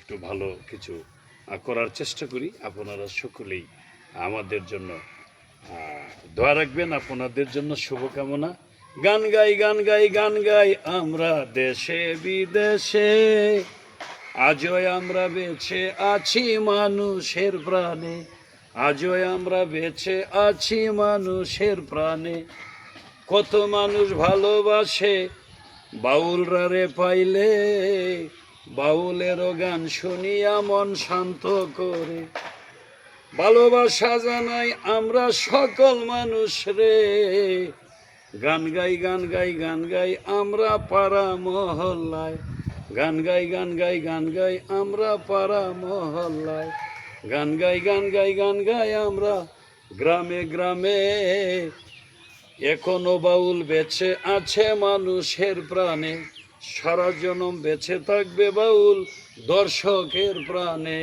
একটু ভালো কিছু করার চেষ্টা করি। আপনারা সকলেই আমাদের জন্য দোয়া রাখবেন, আপনাদের জন্য শুভকামনা। গান গাই গান গাই গান গাই আমরা দেশে বিদেশে, আজও আমরা বেঁচে আছি মানুষের প্রাণে, আজও আমরা বেঁচে আছি মানুষের প্রাণে। কত মানুষ ভালোবাসে বাউলরা রে পাইলে, বাউলেরও গান শুনিয়া মন শান্ত করে। ভালোবাসা জানাই আমরা সকল মানুষ রে, গান গাই গান গাই গান গাই আমরা পাড়া মহল্লায়, গান গাই গান গাই গান গাই আমরা পাড়া মহল্লায়, গান গাই গান গাই গান গাই আমরা গ্রামে গ্রামে। এখনো বাউল বেঁচে আছে মানুষের প্রাণে, সারা জনম বেঁচে থাকবে বাউল দর্শকের প্রাণে।